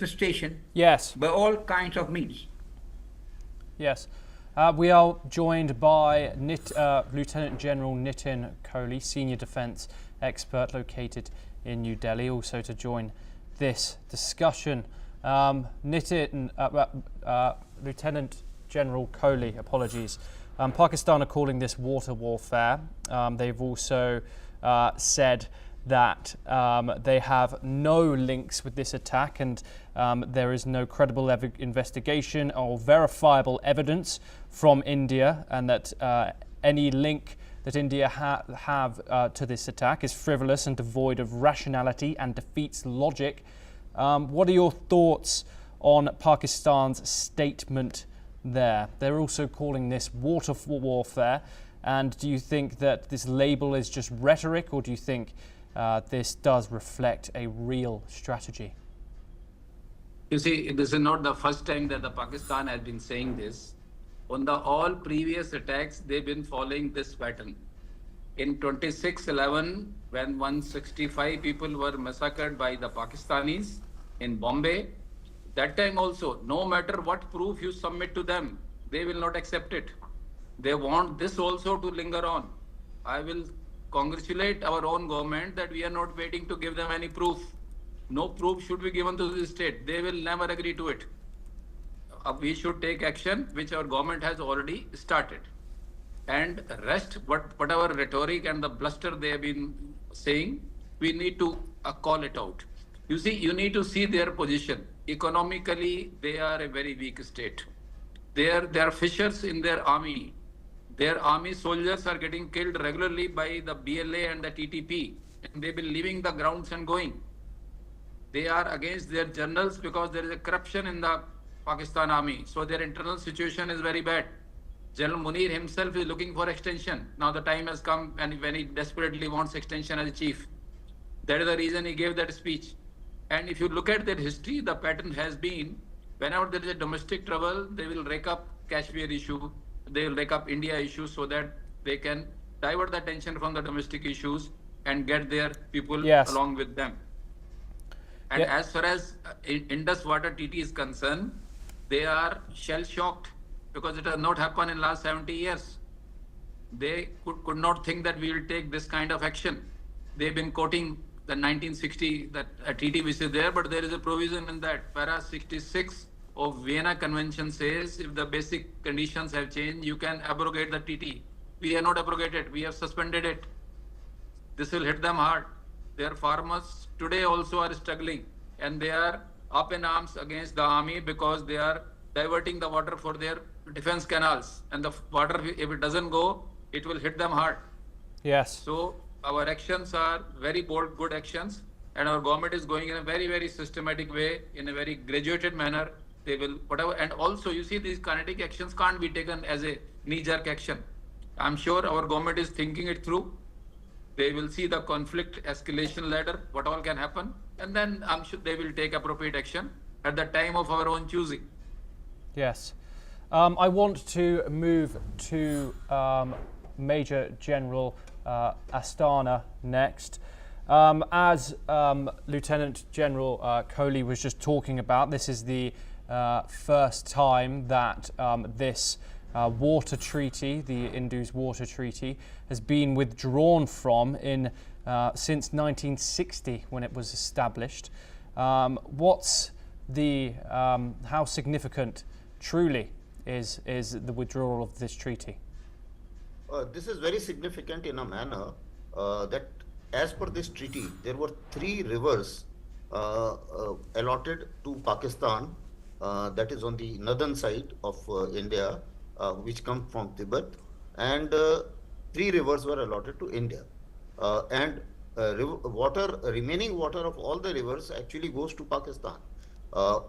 manifestation Yes. by all kinds of means. Yes. We are joined by Lieutenant General Nitin Kohli, Senior Defence Expert located in New Delhi, also to join this discussion. Lieutenant General Kohli, apologies. Pakistan are calling this water warfare. They've also said that they have no links with this attack and there is no credible investigation or verifiable evidence from India, and that any link that India have to this attack is frivolous and devoid of rationality and defeats logic. What are your thoughts on Pakistan's statement there? They're also calling this water warfare, and do you think that this label is just rhetoric, or do you think this does reflect a real strategy? You see, this is not the first time that the Pakistan has been saying this. On the all previous attacks, they've been following this pattern. In 26/11, when 165 people were massacred by the Pakistanis in Bombay, that time also, no matter what proof you submit to them, they will not accept it. They want this also to linger on. I will congratulate our own government that we are not waiting to give them any proof. No proof should be given to the state. They will never agree to it. We should take action, which our government has already started. And rest, whatever rhetoric and the bluster they have been saying, we need to call it out. You see, you need to see their position. Economically, they are a very weak state. They are fishers in their army. Their army soldiers are getting killed regularly by the BLA and the TTP, and they've been leaving the grounds and going. They are against their generals because there is a corruption in the Pakistan army. So their internal situation is very bad. General Munir himself is looking for extension. Now the time has come when he desperately wants extension as a chief. That is the reason he gave that speech. And if you look at their history, the pattern has been, whenever there is a domestic trouble, they will rake up Kashmir issue, they will rake up India issues so that they can divert the attention from the domestic issues and get their people along with them. And as far as Indus Water TT is concerned, they are shell-shocked because it has not happened in last 70 years. They could not think that we will take this kind of action. They've been quoting the 1960 that a treaty which is there, but there is a provision in that. Para 66 of Vienna Convention says if the basic conditions have changed, you can abrogate the treaty. We have not abrogated, we have suspended it. This will hit them hard. Their farmers today also are struggling, and they are up in arms against the army because they are diverting the water for their defense canals. And the water, if it doesn't go, it will hit them hard. Yes. So our actions are very bold, good actions, and our government is going in a very, very systematic way, in a very graduated manner. They will, whatever, and also you see these kinetic actions can't be taken as a knee-jerk action. I'm sure our government is thinking it through. They will see the conflict escalation ladder, what all can happen, and then I'm sure they will take appropriate action at the time of our own choosing. Yes. I want to move to Major General Astana next. As Lieutenant General Kohli was just talking about, this is the first time that this water treaty, the Indus Water Treaty, has been withdrawn from since 1960 when it was established. What's the how significant truly is the withdrawal of this treaty? This is very significant in a manner that as per this treaty, there were 3 rivers allotted to Pakistan, that is on the northern side of India, which come from Tibet, and 3 rivers were allotted to India. Remaining water of all the rivers actually goes to Pakistan.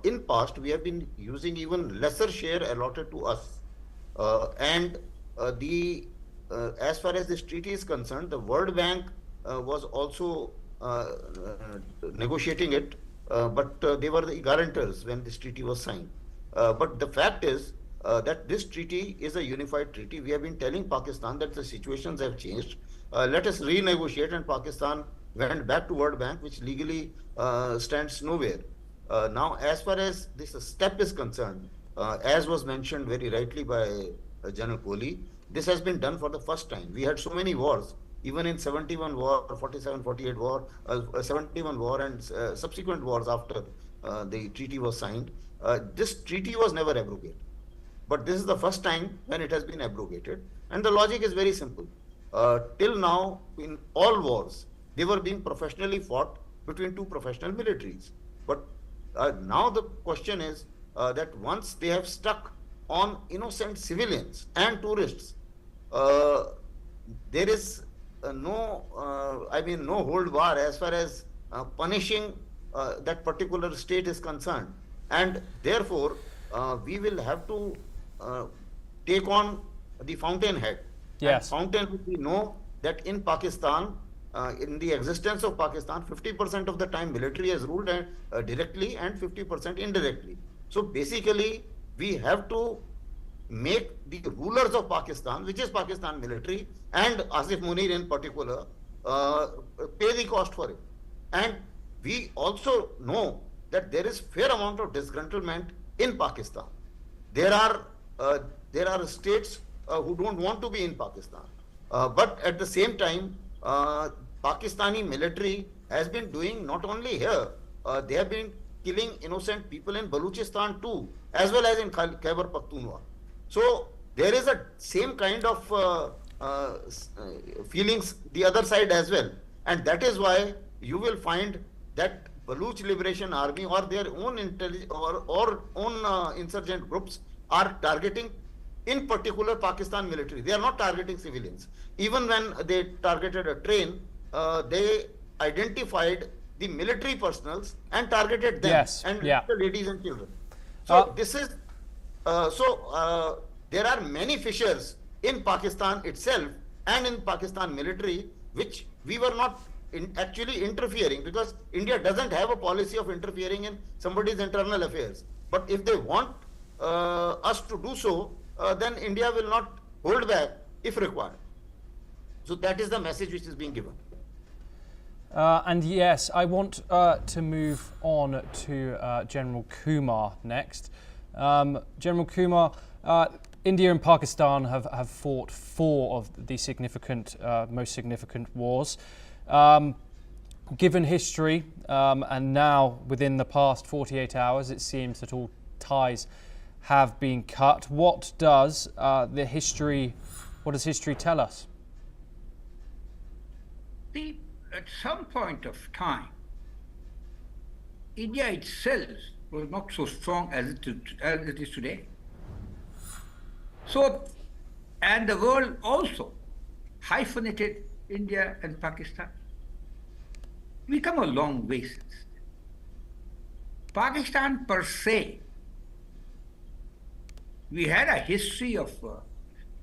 In past, we have been using even lesser share allotted to us. As far as this treaty is concerned, the World Bank was also negotiating it, but they were the guarantors when this treaty was signed. But the fact is that this treaty is a unified treaty. We have been telling Pakistan that the situations have changed. Let us renegotiate, and Pakistan went back to World Bank, which legally stands nowhere. Now, as far as this step is concerned, as was mentioned very rightly by General Kohli, this has been done for the first time. We had so many wars, even in 71 war, 47, 48 war, 71 war and subsequent wars after the treaty was signed. This treaty was never abrogated. But this is the first time when it has been abrogated. And the logic is very simple. Till now, in all wars, they were being professionally fought between two professional militaries. But now the question is that once they have stuck on innocent civilians and tourists, uh, there is no hold bar as far as punishing that particular state is concerned. And therefore, we will have to uh, take on the fountainhead. Yes. And fountainhead, we know that in Pakistan, in the existence of Pakistan, 50% of the time military has ruled directly and 50% indirectly. So basically, we have to make the rulers of Pakistan, which is Pakistan military, and Asif Munir in particular, uh, pay the cost for it. And we also know that there is fair amount of disgruntlement in Pakistan. There are uh, there are states who don't want to be in Pakistan, but at the same time, Pakistani military has been doing not only here, they have been killing innocent people in Balochistan too, as well as in Khyber Pakhtunkhwa. So there is a same kind of feelings the other side as well, and that is why you will find that Baloch Liberation Army or their own or own insurgent groups are targeting, in particular, Pakistan military. They are not targeting civilians. Even when they targeted a train, they identified the military personals and targeted them, Yes. and Yeah. the ladies and children. So this is there are many fissures in Pakistan itself and in Pakistan military, which we were not actually interfering, because India doesn't have a policy of interfering in somebody's internal affairs. But if they want us to do so, then India will not hold back if required. So that is the message which is being given. And yes, I want to move on to General Kumar next. General Kumar, India and Pakistan have fought 4 of the most significant wars. Given history, and now within the past 48 hours, it seems that all ties have been cut. What does history tell us? See, at some point of time, India itself was not so strong as it is today. So, and the world also hyphenated India and Pakistan. We come a long way since. Pakistan per se, we had a history of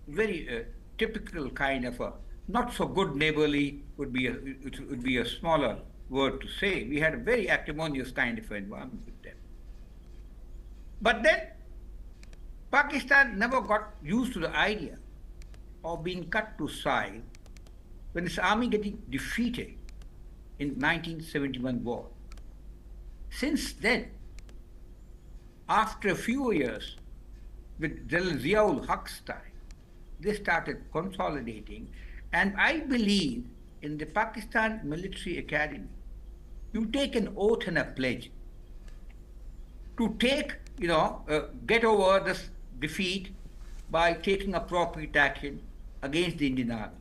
very typical kind of a not so good neighborly would be a smaller word to say. We had a very acrimonious kind of environment with them. But then Pakistan never got used to the idea of being cut to size when its army getting defeated in 1971 war. Since then, after a few years, with General Ziaul Haq's time, they started consolidating, and I believe in the Pakistan Military Academy, you take an oath and a pledge to get over this defeat by taking appropriate action against the Indian Army.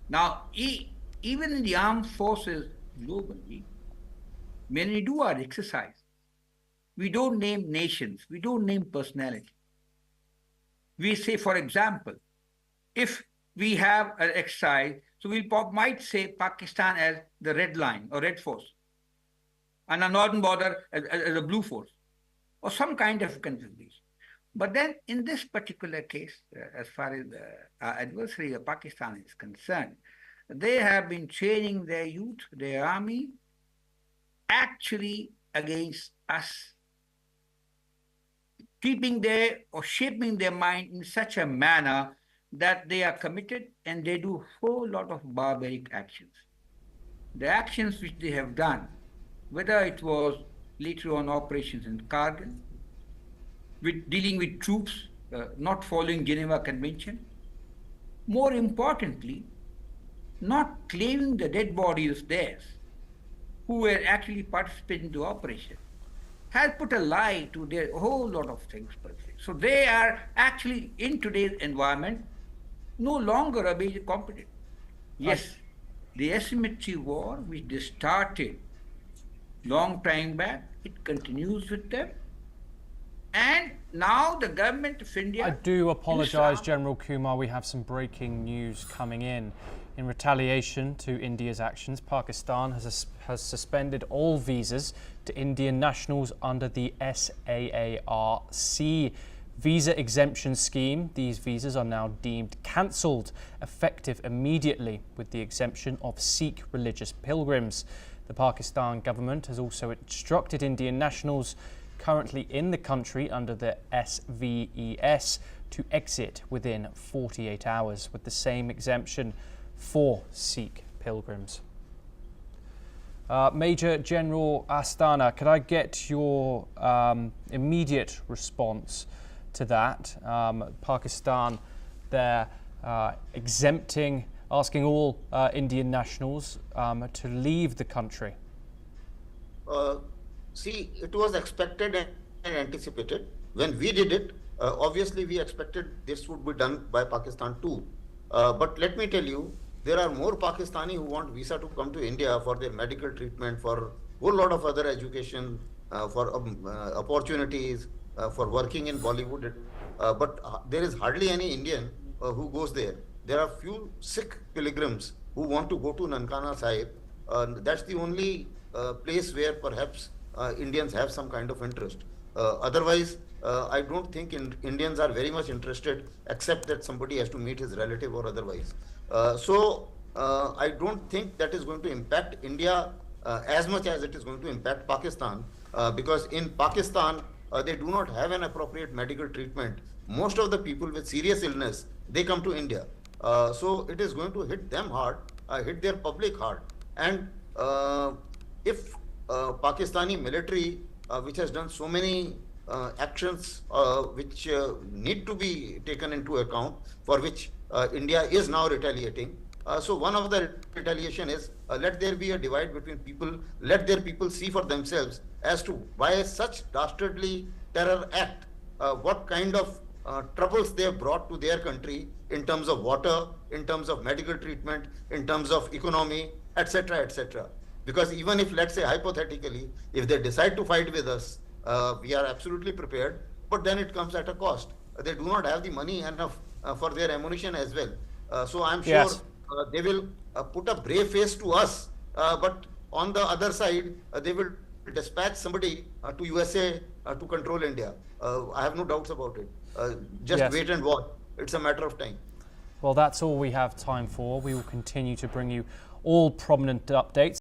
Now, even in the armed forces globally, when we do our exercise, we don't name nations, we don't name personality. We say, for example, if we have an exercise, so we might say Pakistan as the red line or red force, and a northern border as a blue force, or some kind of configuration. But then in this particular case, as far as our adversary of Pakistan is concerned, they have been training their youth, their army, actually against us, keeping shaping their mind in such a manner that they are committed and they do a whole lot of barbaric actions. The actions which they have done, whether it was later on operations in Kargil, with dealing with troops not following Geneva Convention. More importantly, not claiming the dead body as theirs, who were actually participating in the operation, has put a lie to their whole lot of things. So they are actually, in today's environment, no longer a major competent. Yes, the asymmetry war, which they started long time back, it continues with them. And now the government of India... I do apologise, General Kumar, we have some breaking news coming in. In retaliation to India's actions, Pakistan has suspended all visas to Indian nationals under the SAARC visa exemption scheme. These visas are now deemed cancelled, effective immediately, with the exemption of Sikh religious pilgrims. The Pakistan government has also instructed Indian nationals currently in the country under the SVES to exit within 48 hours, with the same exemption for Sikh pilgrims. Major General Astana, could I get your immediate response to that? Pakistan, they're exempting, asking all Indian nationals to leave the country. See, it was expected and anticipated. When we did it, obviously we expected this would be done by Pakistan too. But let me tell you, there are more Pakistani who want visa to come to India for their medical treatment, for a whole lot of other education, for opportunities, for working in Bollywood. But there is hardly any Indian who goes there. There are few Sikh pilgrims who want to go to Nankana Sahib. That's the only place where perhaps Indians have some kind of interest. Otherwise, I don't think Indians are very much interested, except that somebody has to meet his relative or otherwise. So I don't think that is going to impact India as much as it is going to impact Pakistan, because in Pakistan, they do not have an appropriate medical treatment. Most of the people with serious illness, they come to India. So it is going to hit them hard, hit their public hard. And if Pakistani military, which has done so many actions which need to be taken into account, for which India is now retaliating. So one of the retaliation is let there be a divide between people, let their people see for themselves as to why such dastardly terror act, what kind of troubles they have brought to their country in terms of water, in terms of medical treatment, in terms of economy, etc., etc. Because even if, let's say hypothetically, if they decide to fight with us, we are absolutely prepared, but then it comes at a cost. They do not have the money enough for their ammunition as well. So I'm sure they will put a brave face to us, but on the other side, they will dispatch somebody to USA to control India. I have no doubts about it. Just wait and watch. It's a matter of time. Well, that's all we have time for. We will continue to bring you all prominent updates.